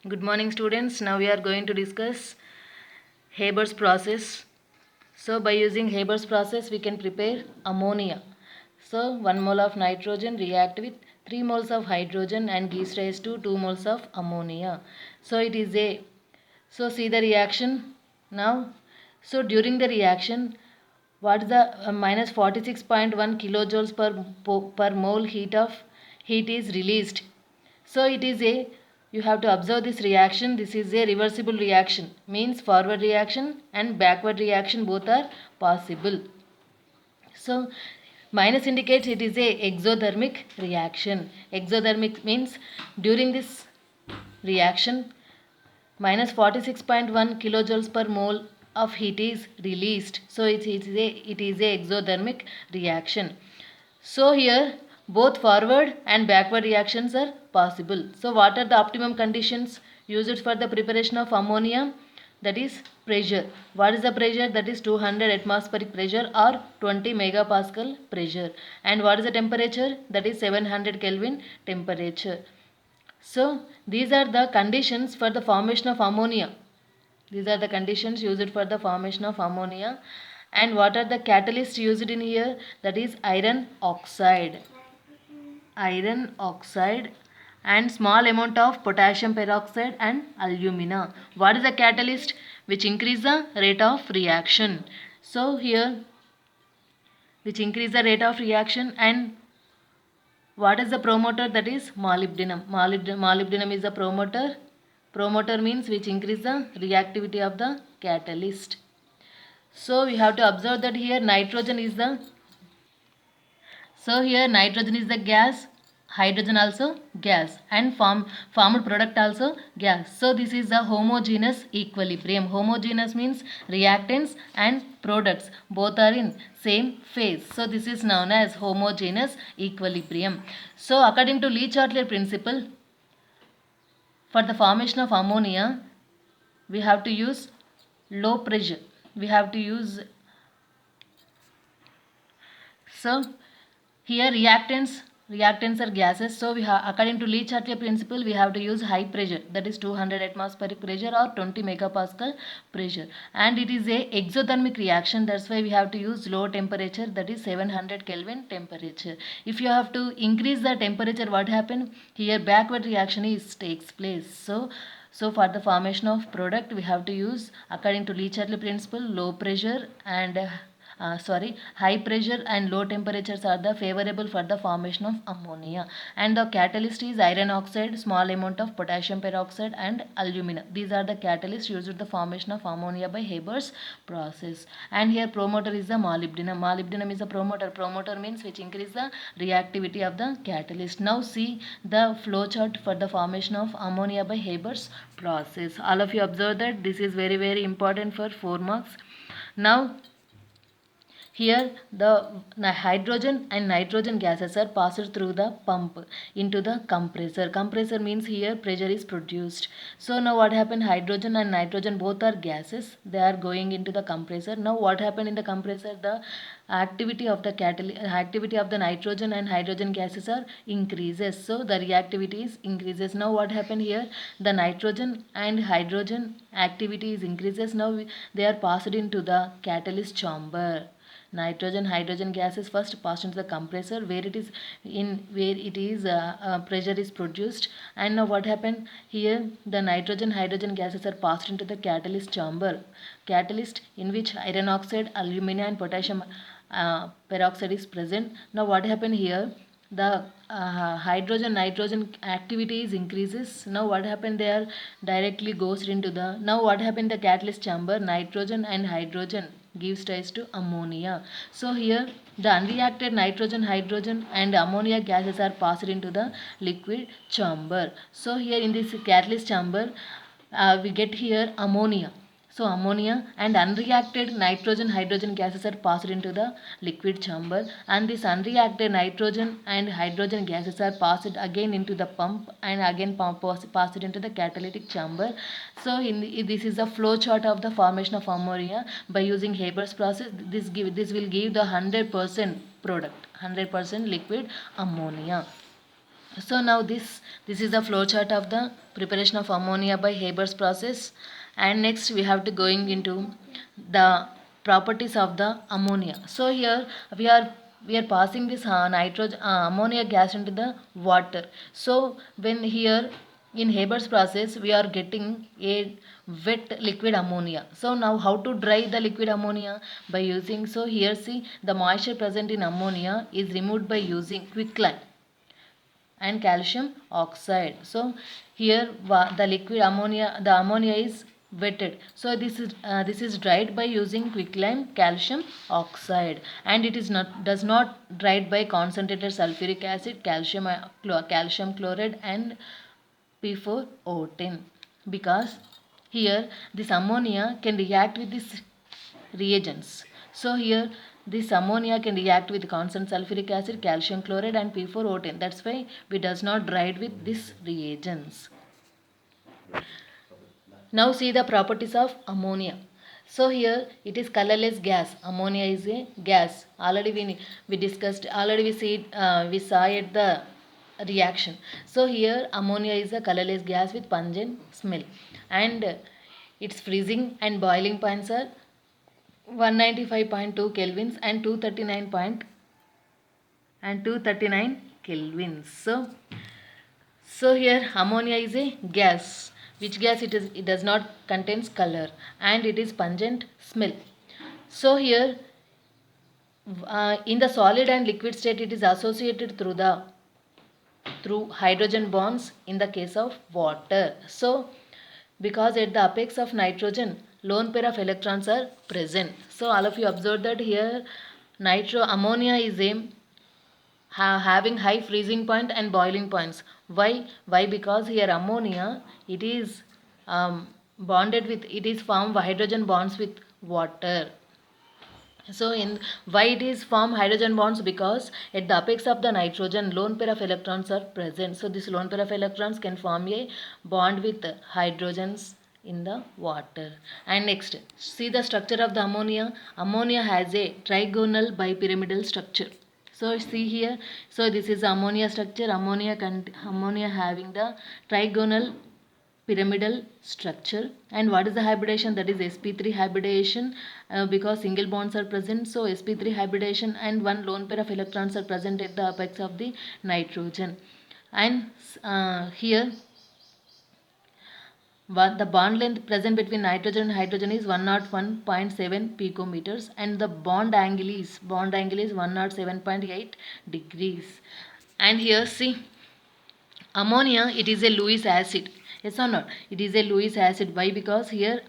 Good morning, students. Now we are going to discuss Haber's process. So by using Haber's process, we can prepare ammonia. So 1 mole of nitrogen react with 3 moles of hydrogen and gives rise to 2 moles of ammonia. So it is a, so see the reaction now. So during the reaction, what is the minus 46.1 kilojoules per mole heat is released. So it is a, you have to observe this reaction. This is a reversible reaction, means forward reaction and backward reaction both are possible. So minus indicates it is a exothermic reaction. Exothermic means during this reaction minus 46.1 kilojoules per mole of heat is released. So it is a exothermic reaction. So here both forward and backward reactions are possible. So what are the optimum conditions used for the preparation of ammonia? That is pressure. What is the pressure? That is 200 atmospheric pressure or 20 megapascal pressure. And what is the temperature? That is 700 Kelvin temperature. So these are the conditions for the formation of ammonia. These are the conditions used for the formation of ammonia. And what are the catalysts used in here? That is iron oxide. Iron oxide and small amount of potassium peroxide and alumina. What is the catalyst? Which increase the rate of reaction. So here, which increase the rate of reaction. And what is the promoter? That is molybdenum. Molybdenum is the promoter. Promoter means which increase the reactivity of the catalyst. So we have to observe that here nitrogen is the, so here nitrogen is the gas, hydrogen also gas, and formed product also gas. So this is the homogeneous equilibrium. Homogeneous means reactants and products both are in same phase. So this is known as homogeneous equilibrium. So according to Le-Chatelet principle, for the formation of ammonia, we have to use low pressure. We have to use, so here reactants are gases. So we have, according to Le-Chatelet principle, we have to use high pressure, that is 200 atmospheric pressure or 20 megapascal pressure. And it is a exothermic reaction. That's why we have to use low temperature, that is 700 Kelvin temperature. If you have to increase the temperature, what happen? Here backward reaction takes place. So for the formation of product, we have to use, according to Le-Chatelet principle, low pressure and high pressure and low temperatures are the favorable for the formation of ammonia. And the catalyst is iron oxide, small amount of potassium peroxide and alumina. These are the catalysts used in the formation of ammonia by Haber's process. And here promoter is the molybdenum. Molybdenum is a promoter. Promoter means which increase the reactivity of the catalyst. Now see the flow chart for the formation of ammonia by Haber's process. All of you observe that this is very important for 4 marks. Now here the hydrogen and nitrogen gases are passed through the pump into the compressor. Compressor means here pressure is produced. So now what happened? Hydrogen and nitrogen both are gases. They are going into the compressor. Now what happened in the compressor? The activity of the nitrogen and hydrogen gases are increases. So the reactivity is increases. Now what happened here? The nitrogen and hydrogen activity is increases. Now they are passed into the catalyst chamber. Nitrogen hydrogen gases first passed into the compressor where it is pressure is produced. And now what happened here? The nitrogen hydrogen gases are passed into the catalyst chamber, catalyst in which iron oxide, alumina and potassium peroxide is present. Now what happened here? The hydrogen nitrogen activity is increases. Now what happened? They are directly goes into the, now what happened? The catalyst chamber, nitrogen and hydrogen gives rise to ammonia. So here the unreacted nitrogen, hydrogen and ammonia gases are passed into the liquid chamber. So here in this catalyst chamber we get here ammonia. So ammonia and unreacted nitrogen hydrogen gases are passed into the liquid chamber, and this unreacted nitrogen and hydrogen gases are passed again into the pump and again passed into the catalytic chamber. So this is the flow chart of the formation of ammonia by using Haber's process. This will give the 100% product, 100% liquid ammonia. So now this is the flow chart of the preparation of ammonia by Haber's process, and next we have to going into the properties of the ammonia. So here we are passing this nitrogen ammonia gas into the water. So when here in Haber's process we are getting a wet liquid ammonia. So now how to dry the liquid ammonia? By using, so here see, the moisture present in ammonia is removed by using quicklime and calcium oxide. So here the ammonia is wetted. So this is dried by using quicklime calcium oxide, and it is not does not dried by concentrated sulfuric acid, calcium chloride and P4O10, because here this ammonia can react with this reagents. So here this ammonia can react with constant sulfuric acid, calcium chloride and P4O10. That's why we does not dried with these reagents. Now see the properties of ammonia. So here it is colorless gas. Ammonia is a gas. Already we discussed. Already we saw it the reaction. So here ammonia is a colorless gas with pungent smell, and its freezing and boiling points are 195.2 kelvins and 239 kelvins. So here ammonia is a gas. Which gas it is? It does not contains color, and it is pungent smell. So here in the solid and liquid state it is associated through hydrogen bonds in the case of water. So because at the apex of nitrogen lone pair of electrons are present. So all of you observe that here ammonia is having high freezing point and boiling points. Why? Because here ammonia, it is bonded with, it is formed hydrogen bonds with water. So in why it is form hydrogen bonds? Because at the apex of the nitrogen lone pair of electrons are present. So this lone pair of electrons can form a bond with hydrogens in the water. And next, see the structure of the ammonia. Ammonia has a trigonal bipyramidal structure. So see here, so this is ammonia structure. Ammonia having the trigonal pyramidal structure. And what is the hybridization? That is sp3 hybridization, because single bonds are present. So sp3 hybridization, and one lone pair of electrons are present at the apex of the nitrogen. And here the bond length present between nitrogen and hydrogen is 101.7 picometers, and the bond angle is 107.8 degrees. And here see, ammonia, it is a Lewis acid. Yes or not? It is a Lewis acid. Why? Because here